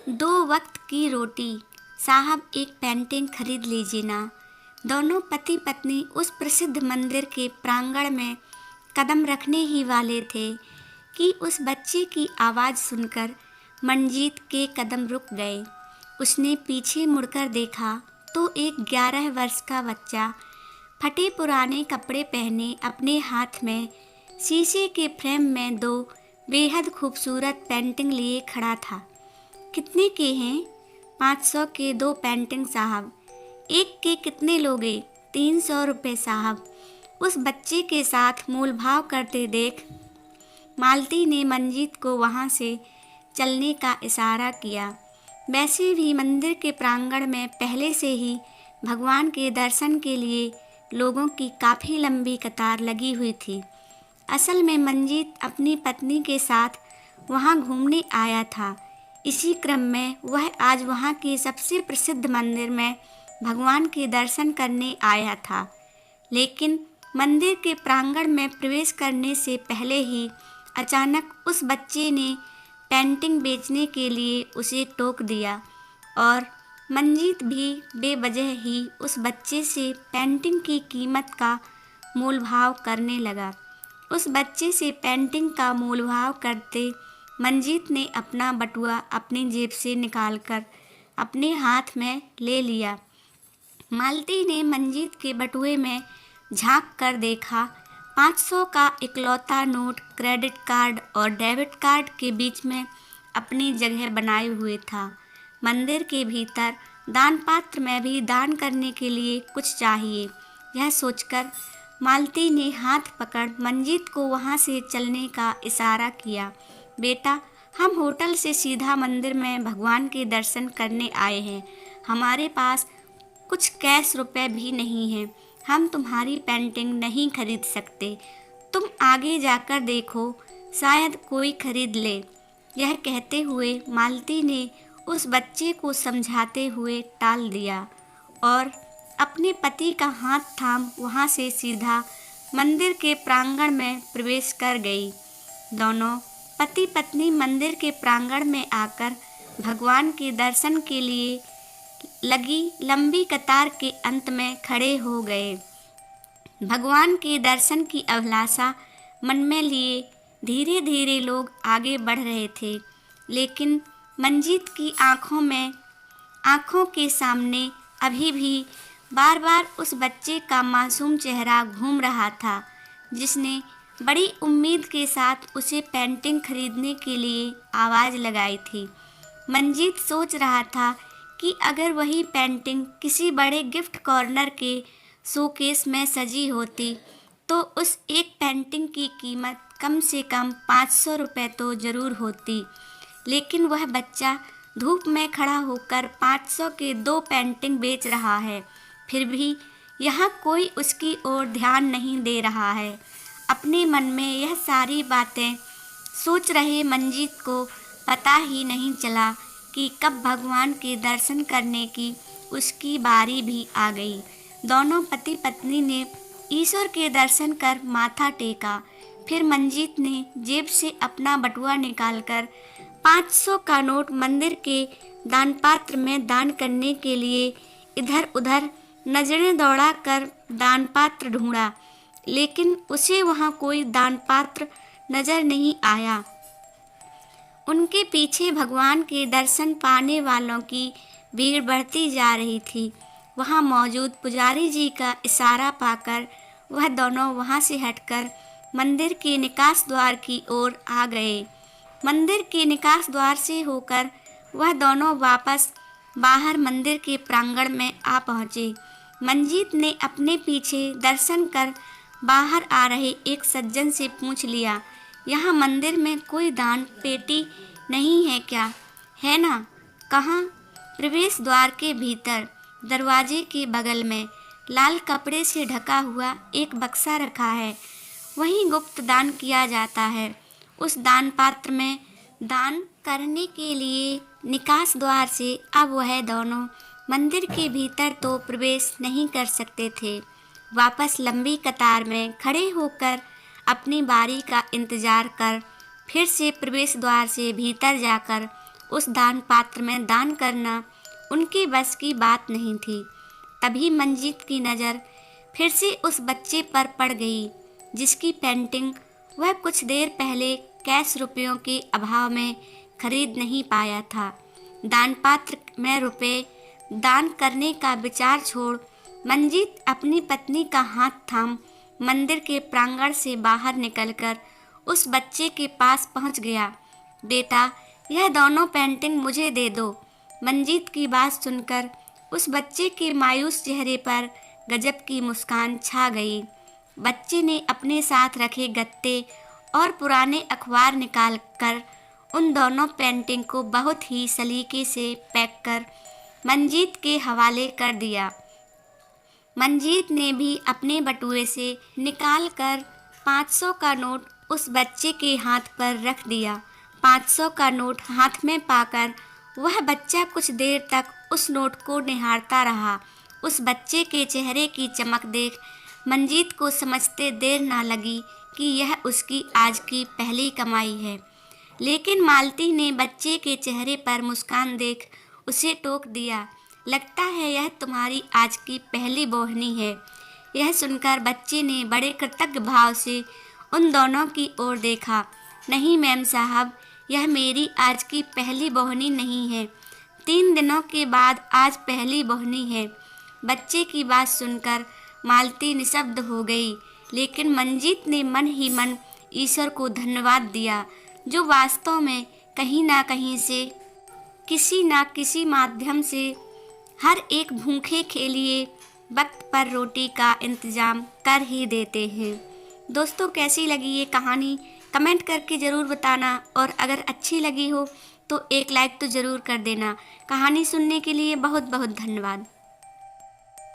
दो वक्त की रोटी, साहब एक पेंटिंग खरीद लीजिए ना। दोनों पति पत्नी उस प्रसिद्ध मंदिर के प्रांगण में कदम रखने ही वाले थे कि उस बच्चे की आवाज़ सुनकर मंजीत के कदम रुक गए। उसने पीछे मुड़कर देखा तो एक 11 वर्ष का बच्चा फटे पुराने कपड़े पहने अपने हाथ में शीशे के फ्रेम में दो बेहद खूबसूरत पेंटिंग लिए खड़ा था। कितने के हैं? 500 के दो पेंटिंग साहब। एक के कितने लोगे? 300 रुपये साहब। उस बच्चे के साथ मोल भाव करते देख मालती ने मंजीत को वहाँ से चलने का इशारा किया। वैसे भी मंदिर के प्रांगण में पहले से ही भगवान के दर्शन के लिए लोगों की काफ़ी लंबी कतार लगी हुई थी। असल में मंजीत अपनी पत्नी के साथ वहाँ घूमने आया था। इसी क्रम में वह आज वहाँ के सबसे प्रसिद्ध मंदिर में भगवान के दर्शन करने आया था। लेकिन मंदिर के प्रांगण में प्रवेश करने से पहले ही अचानक उस बच्चे ने पेंटिंग बेचने के लिए उसे टोक दिया और मंजीत भी बेवजह ही उस बच्चे से पेंटिंग की कीमत का मोलभाव करने लगा। उस बच्चे से पेंटिंग का मोलभाव करते मंजीत ने अपना बटुआ अपनी जेब से निकालकर अपने हाथ में ले लिया। मालती ने मंजीत के बटुए में झांक कर देखा। 500 का इकलौता नोट क्रेडिट कार्ड और डेबिट कार्ड के बीच में अपनी जगह बनाए हुए था। मंदिर के भीतर दान पात्र में भी दान करने के लिए कुछ चाहिए, यह सोचकर मालती ने हाथ पकड़ मंजीत को वहाँ से चलने का इशारा किया। बेटा, हम होटल से सीधा मंदिर में भगवान के दर्शन करने आए हैं। हमारे पास कुछ कैश रुपए भी नहीं हैं। हम तुम्हारी पेंटिंग नहीं खरीद सकते। तुम आगे जाकर देखो, शायद कोई खरीद ले। यह कहते हुए मालती ने उस बच्चे को समझाते हुए टाल दिया और अपने पति का हाथ थाम वहाँ से सीधा मंदिर के प्रांगण में प्रवेश कर गई। दोनों पति पत्नी मंदिर के प्रांगण में आकर भगवान के दर्शन के लिए लगी लंबी कतार के अंत में खड़े हो गए। भगवान के दर्शन की अभिलाषा मन में लिए धीरे धीरे लोग आगे बढ़ रहे थे, लेकिन मंजीत की आँखों के सामने अभी भी बार बार उस बच्चे का मासूम चेहरा घूम रहा था, जिसने बड़ी उम्मीद के साथ उसे पेंटिंग खरीदने के लिए आवाज़ लगाई थी। मंजीत सोच रहा था कि अगर वही पेंटिंग किसी बड़े गिफ्ट कॉर्नर के शोकेस में सजी होती तो उस एक पेंटिंग की कीमत कम से कम 500 रुपये तो ज़रूर होती। लेकिन वह बच्चा धूप में खड़ा होकर 500 के दो पेंटिंग बेच रहा है, फिर भी यहाँ कोई उसकी ओर ध्यान नहीं दे रहा है। अपने मन में यह सारी बातें सोच रहे मंजीत को पता ही नहीं चला कि कब भगवान के दर्शन करने की उसकी बारी भी आ गई। दोनों पति पत्नी ने ईश्वर के दर्शन कर माथा टेका। फिर मंजीत ने जेब से अपना बटुआ निकालकर 500 का नोट मंदिर के दान पात्र में दान करने के लिए इधर उधर नजरें दौड़ाकर दान पात्र ढूंढा, लेकिन उसे वहाँ कोई दान पात्र नजर नहीं आया। उनके पीछे भगवान के दर्शन पाने वालों की भीड़ बढ़ती जा रही थी। वहाँ मौजूद पुजारी जी का इशारा पाकर वह दोनों वहाँ से हटकर मंदिर के निकास द्वार की ओर आ गए। मंदिर के निकास द्वार से होकर वह दोनों वापस बाहर मंदिर के प्रांगण में आ पहुँचे। मंजीत ने अपने पीछे दर्शन कर बाहर आ रहे एक सज्जन से पूछ लिया, यहाँ मंदिर में कोई दान पेटी नहीं है क्या? है ना? कहाँ? प्रवेश द्वार के भीतर दरवाजे के बगल में लाल कपड़े से ढका हुआ एक बक्सा रखा है, वहीं गुप्त दान किया जाता है। उस दान पात्र में दान करने के लिए निकास द्वार से अब वह दोनों मंदिर के भीतर तो प्रवेश नहीं कर सकते थे। वापस लंबी कतार में खड़े होकर अपनी बारी का इंतजार कर फिर से प्रवेश द्वार से भीतर जाकर उस दान पात्र में दान करना उनके बस की बात नहीं थी। तभी मंजीत की नज़र फिर से उस बच्चे पर पड़ गई जिसकी पेंटिंग वह कुछ देर पहले कैश रुपयों के अभाव में खरीद नहीं पाया था। दान पात्र में रुपए दान करने का विचार छोड़ मंजीत अपनी पत्नी का हाथ थाम मंदिर के प्रांगण से बाहर निकलकर उस बच्चे के पास पहुंच गया। बेटा, यह दोनों पेंटिंग मुझे दे दो। मंजीत की बात सुनकर उस बच्चे के मायूस चेहरे पर गजब की मुस्कान छा गई। बच्चे ने अपने साथ रखे गत्ते और पुराने अखबार निकाल कर उन दोनों पेंटिंग को बहुत ही सलीके से पैक कर मंजीत के हवाले कर दिया। मंजीत ने भी अपने बटुए से निकाल कर 500 का नोट उस बच्चे के हाथ पर रख दिया। 500 का नोट हाथ में पाकर वह बच्चा कुछ देर तक उस नोट को निहारता रहा। उस बच्चे के चेहरे की चमक देख मंजीत को समझते देर ना लगी कि यह उसकी आज की पहली कमाई है। लेकिन मालती ने बच्चे के चेहरे पर मुस्कान देख उसे टोक दिया। लगता है यह तुम्हारी आज की पहली बोहनी है। यह सुनकर बच्चे ने बड़े कृतज्ञ भाव से उन दोनों की ओर देखा। नहीं मैम साहब, यह मेरी आज की पहली बोहनी नहीं है। 3 दिनों के बाद आज पहली बोहनी है। बच्चे की बात सुनकर मालती निशब्द हो गई, लेकिन मंजीत ने मन ही मन ईश्वर को धन्यवाद दिया, जो वास्तव में कहीं ना कहीं से किसी ना किसी माध्यम से हर एक भूखे के लिए वक्त पर रोटी का इंतज़ाम कर ही देते हैं। दोस्तों, कैसी लगी ये कहानी कमेंट करके ज़रूर बताना, और अगर अच्छी लगी हो तो एक लाइक तो ज़रूर कर देना। कहानी सुनने के लिए बहुत बहुत धन्यवाद।